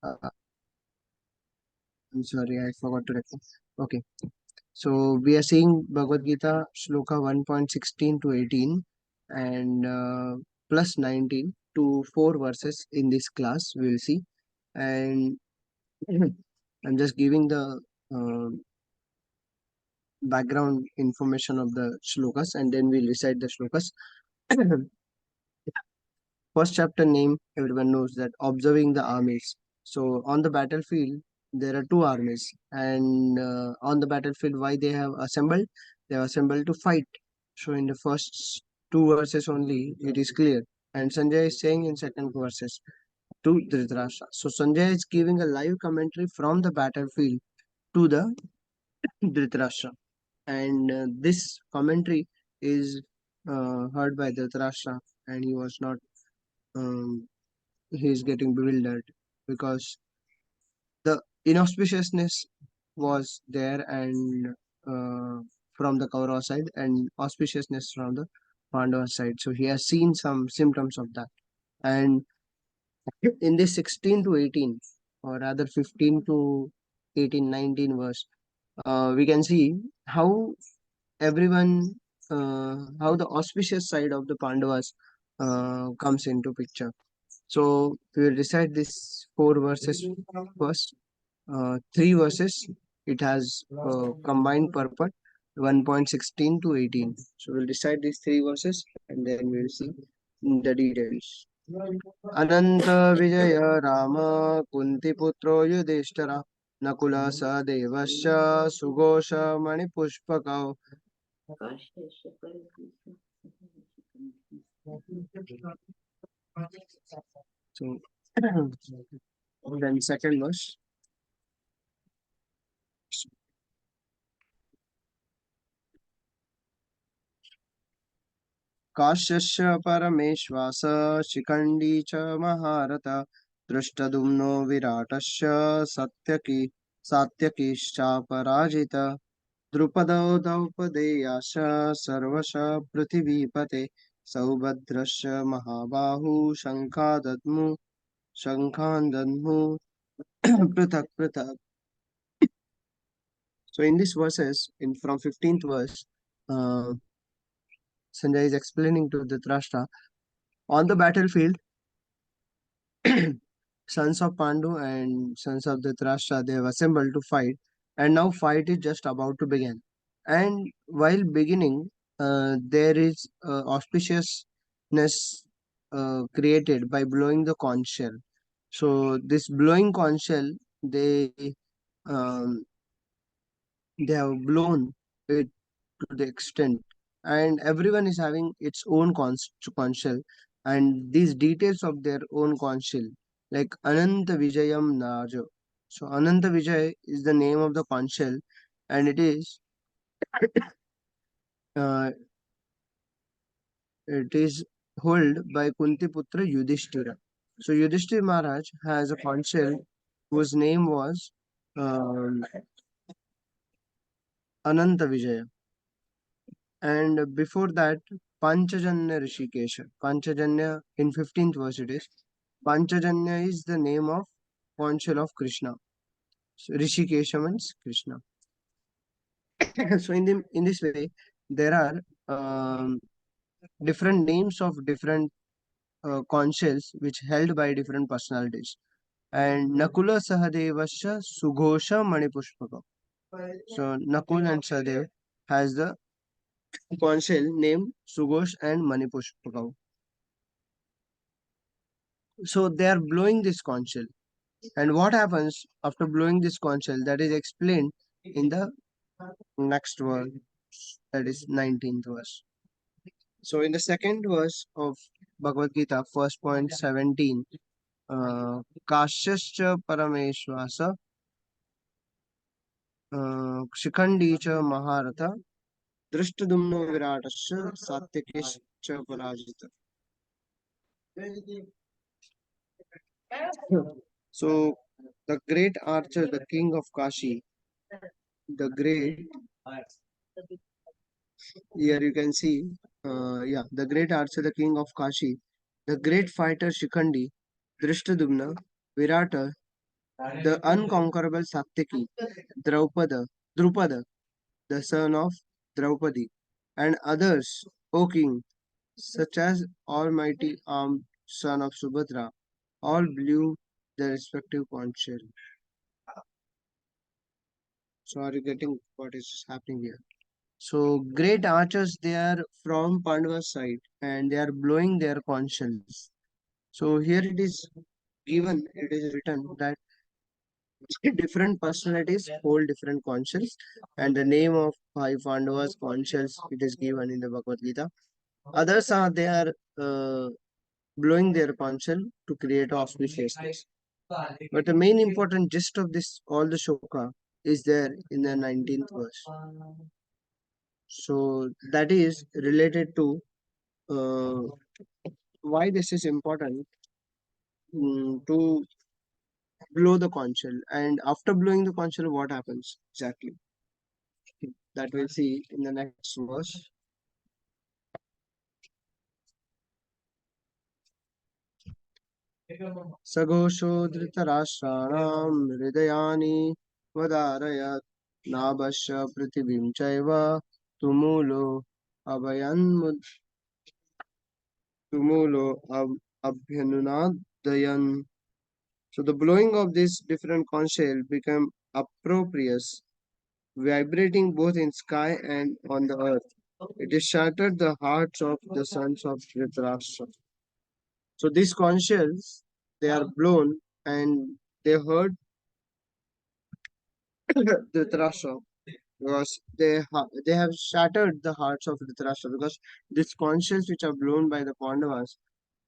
Uh, I'm sorry, I forgot to record. Okay, so we are seeing Bhagavad-gītā Shloka 1.16 to 18 and plus 19 to 4 verses in this class. We will see, and I'm just giving the uh, background information of the shlokas, and then we'll recite the shlokas. First chapter name, everyone knows that observing the armies. So on the battlefield, there are two armies, and on the battlefield, why they have assembled? They have assembled to fight. So in the first two verses only, it is clear. And Sanjay is saying in second verses to Dhritarashtra. So Sanjay is giving a live commentary from the battlefield to the Dhritarashtra, and this commentary is heard by Dhritarashtra, and he was not. He is getting bewildered because the inauspiciousness was there, and from the Kaurava side, and auspiciousness from the Pandava side. So he has seen some symptoms of that. And in this 16 to 18, or rather 15 to 18, 19 verse, we can see how everyone, how the auspicious side of the Pandavas comes into picture. So we will recite this four verses first. Three verses. It has combined purport 1.16 to 18. So we'll recite these three verses and then we'll see the details. Ananta Vijaya Rama Kunti Putro Yudhishthira Nakula Sadevasya Sugosha Manipushpakau. So then second verse. काश्यस्य परमेश्वास Shikhandi च महारथ दृष्टदुम्नो विराटस्य सात्यकीश्चापराजित द्रुपदो द्रौपदेयाश सर्वश पृथिवीपते सौभद्रस्य महाबाहु शङ्खान् दद्मु पृथक् पृथक्. So in these verses, from 15th verse, Sanjay is explaining to Dhritarashtra, on the battlefield, sons of Pandu and sons of Dhritarashtra, they have assembled to fight, and now fight is just about to begin. And while beginning, there is auspiciousness created by blowing the conch shell. So this blowing conch shell, um, they have blown it to the extent, and everyone is having its own conch shell, and these details of their own conch shell, like Ananta Vijayam Najo. So Ananta Vijay is the name of the conch shell, and it is uh, held by Kunti Putra Yudhishthira. So Yudhishthira Maharaj has a conch shell whose name was um, Ananta Vijaya. And before that, Panchajanya Rishikesha. Panchajanya, in 15th verse it is. Panchajanya is the name of conch shell of Krishna. So Rishikesha means Krishna. So in this way, there are different names of different conch shells which held by different personalities. And Nakula Sahadevasya Sughosha Manipushpaka. So Nakul and Sahadev has the conch shell named Sughosh and Manipushpaka. So they are blowing this conch shell. And what happens after blowing this conch shell, that is explained in the next verse, that is 19th verse. So in the second verse of Bhagavad-gītā, first point 17, Kashyascha Parameshvasa Shikhandi cha Maharatha Drishtadumno Viratasya Satyakischa Parajita. So the great archer, the king of Kashi, the great, here you can see, the great archer, the king of Kashi, the great fighter Shikhandi, Drishtadumna, Virata, the unconquerable Satyaki, Drupada, the son of Draupadi, and others, O king, such as Almighty Armed son of Subhadra, all blew their respective conch shell. So are you getting what is happening here? So great archers they are from Pandava's side and they are blowing their conch shells. So here it is written that different personalities hold different conch shells and the name of five Pandavas conch shells it is given in the Bhagavad-gītā. Others are they are uh, blowing their conch shell to create auspiciousness. But the main important gist of this all the shloka is there in the 19th verse. So that is related to uh, why this is important to blow the conch shell. And after blowing the conch shell, what happens exactly? That we'll see in the next verse. सघोषो धृतराष्ट्राणां हृदयानि वदारयत् नाभश्य पृथिवीं चैव तुमुलो अभयन्मुद् तुमुलो अभ्यनुनादयन्. So the blowing of this different conch shell became appropriate, vibrating both in sky and on the earth. It has shattered the hearts of the sons of Dhritarashtra. So these conch shells, they are blown and they hurt Dhritarashtra because they have shattered the hearts of Dhritarashtra because these conch shells which are blown by the Pandavas,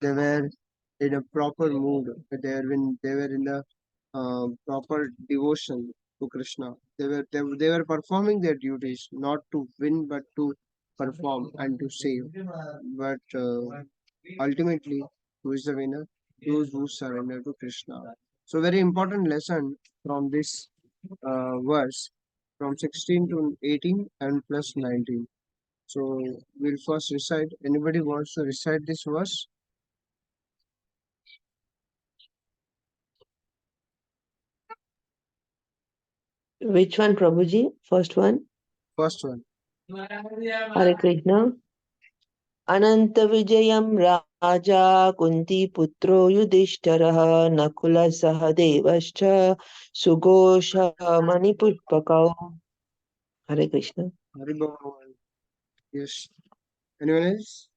they were in a proper mood. They were in the proper devotion to Krishna. They were performing their duties not to win but to perform and to save. But ultimately, who is the winner? Those who surrender to Krishna. So very important lesson from this verse from 16 to 18 and plus 19. So we'll first recite. Anybody wants to recite this verse? Which one, Prabhuji? First one? First one. Hare Krishna. अनन्तविजयं राजा कुन्तीपुत्रो युधिष्ठिरः नकुलः सहदेवश्च सुघोषमणिपुष्पकौ. Hare Krishna. Hari Bol. Yes. Anyone else?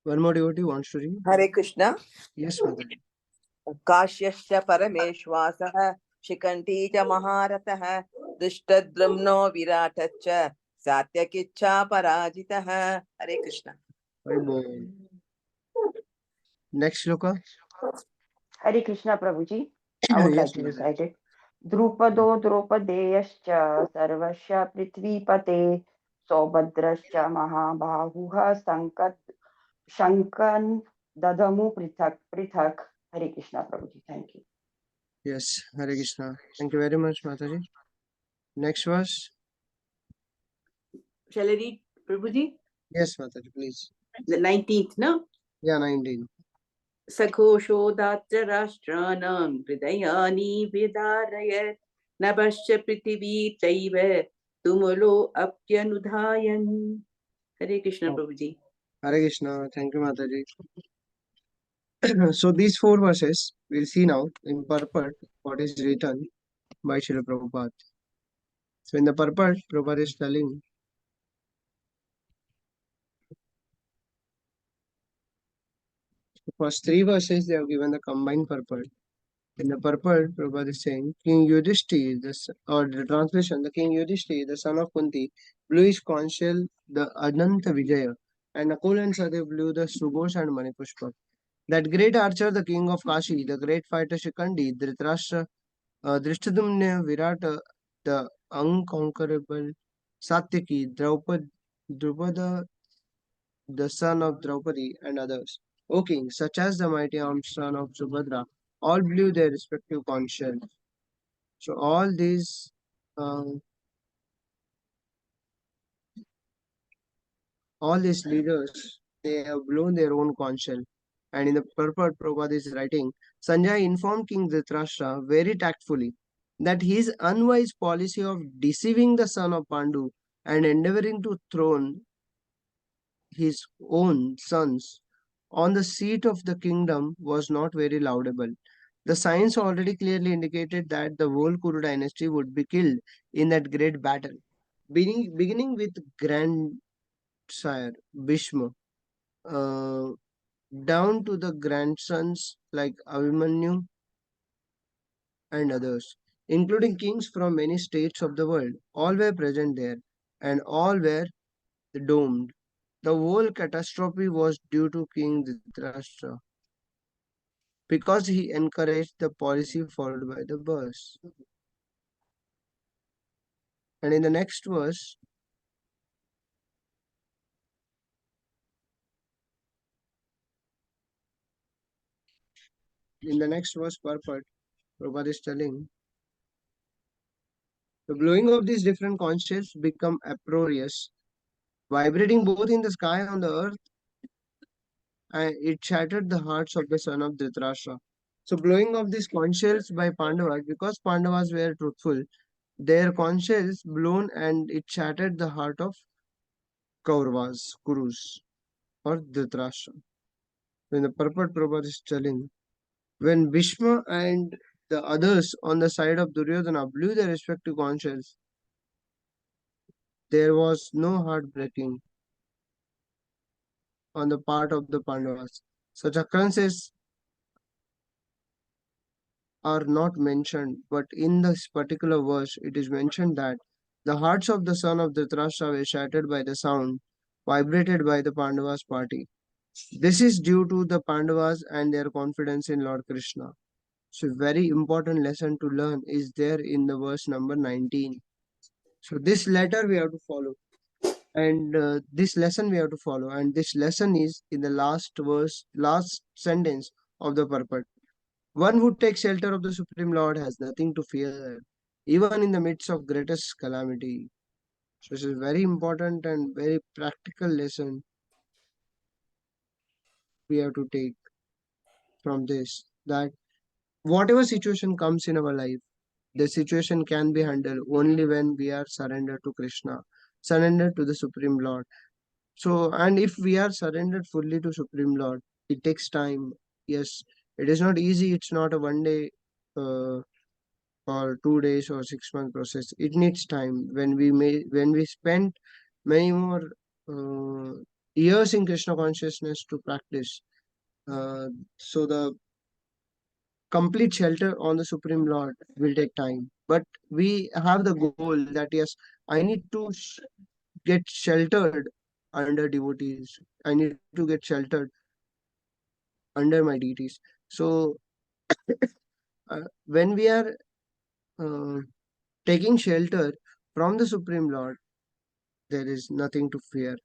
One more devotee wants to read. Hare Krishna. Yes, Mother. काश्यश्च परमेश्वासः Shikhandi च महारथः दुष्टद्रुम्नो विराटश्च सात्यकिच्छा पराजितः. हरे Krishna. Hari Bol. Next shloka. Hare Krishna Prabhuji. I would Yes, like to Mother. recite it. Drupado Drupadeyascha Sarvasya Prithvipate Sobhadrascha Mahabahuha Shankan Dadamu Prithak. Hare Krishna Prabhuji. Thank you. Yes, Hare Krishna. Thank you very much, Mataji. Next verse. Shall I read, Prabhuji? Yes, Mataji, please. The 19th, no? Yeah, 19. सघोषोदात्र राष्ट्राणां हृदयानि विदारयत् नभश्च पृथिवी चैव तुमुलो अप्यनुधायन्. Hare Krishna, Prabhuji. Hare Krishna. Thank you, Mataji. So these four verses we'll see now in purport what is written by Srila Prabhupada. So in the purport, Prabhupada is telling the first three verses they have given the combined purport. In the purport, Prabhupada is saying King Yudhishthira, or the translation, the King Yudhishthira, the son of Kunti, blew his conch shell, the Ananta Vijaya, and Nakul and Sadev blew the Sughosh and Manipushpa. That great archer, the king of Kashi, the great fighter Shikandi, Dhritarashtra, Drishtadumna, Virata, the unconquerable Satyaki, Drupada, the son of Draupadi, and others. O king, such as the mighty armed son of Subhadra, all blew their respective conch shells. So all these all these leaders, they have blown their own conch shell. And in the purport, Prabhupada is writing, Sanjay informed King Dhritarashtra very tactfully that his unwise policy of deceiving the son of Pandu and endeavoring to throne his own sons on the seat of the kingdom was not very laudable. The signs already clearly indicated that the whole Kuru dynasty would be killed in that great battle. Beginning with grandsire Bhishma, uh, down to the grandsons like Abhimanyu and others, including kings from many states of the world, all were present there, and all were doomed. The whole catastrophe was due to King Dhritarashtra because he encouraged the policy followed by the verse. And in the next verse, purport, Prabhupada is telling, the blowing of these different conch shells become uproarious, vibrating both in the sky and on the earth, and it shattered the hearts of the son of Dhritarashtra. So blowing of these conch shells by Pandavas, because Pandavas were truthful, their conch shells blown and it shattered the heart of Kauravas, Kurus, or Dhritarashtra. When the purport Prabhupada is telling, when Bhishma and the others on the side of Duryodhana blew their respective conch shells, there was no heartbreaking on the part of the Pandavas. Such occurrences are not mentioned, but in this particular verse it is mentioned that the hearts of the son of Dhritarashtra were shattered by the sound vibrated by the Pandavas' party. This is due to the Pandavas and their confidence in Lord Krishna. So, very important lesson to learn is there in the verse number 19. So, this letter we have to follow, and this lesson we have to follow, and this lesson is in the last verse, last sentence of the purport. One who takes shelter of the Supreme Lord has nothing to fear, even in the midst of greatest calamity. So, this is very important and very practical lesson we have to take from this, that whatever situation comes in our life, the situation can be handled only when we are surrendered to Krishna, surrendered to the Supreme Lord. So, and if we are surrendered fully to Supreme Lord, it takes time. Yes, it is not easy. It's not a 1 day or 2 days or 6 month process. It needs time. When we spend many more uh, years in Krishna consciousness to practice, uh, so the complete shelter on the Supreme Lord will take time. But we have the goal that yes, I need to get sheltered under devotees. I need to get sheltered under my deities. So when we are uh, taking shelter from the Supreme Lord, there is nothing to fear.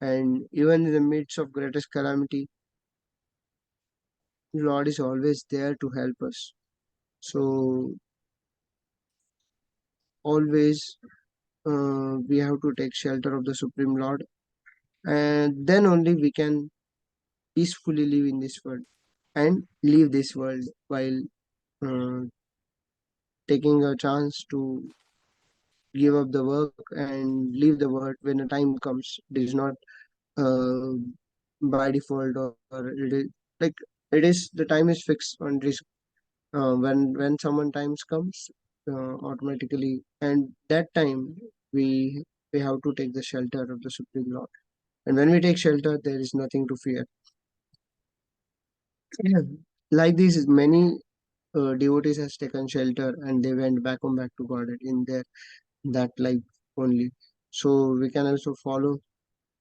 And even in the midst of greatest calamity, Lord is always there to help us. So always we have to take shelter of the Supreme Lord, and then only we can peacefully live in this world and leave this world while uh, taking a chance to give up the work and leave the world when the time comes. It is not uh, by default, or it is like it is the time is fixed on this. When someone times comes, automatically, and that time we we have to take the shelter of the Supreme Lord. And when we take shelter, there is nothing to fear. Like this, many devotees has taken shelter and they went back to God in their that life only. So we can also follow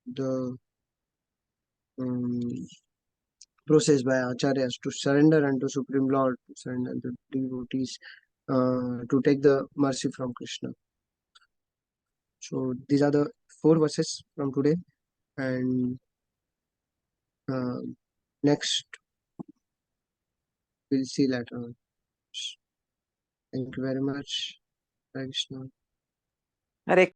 the um, process by acharyas to surrender unto Supreme Lord, to surrender unto devotees, to take the mercy from Krishna. So these are the 4 verses from today, and uh, next we'll see later on. Thank you very much, Hare Krishna. Hare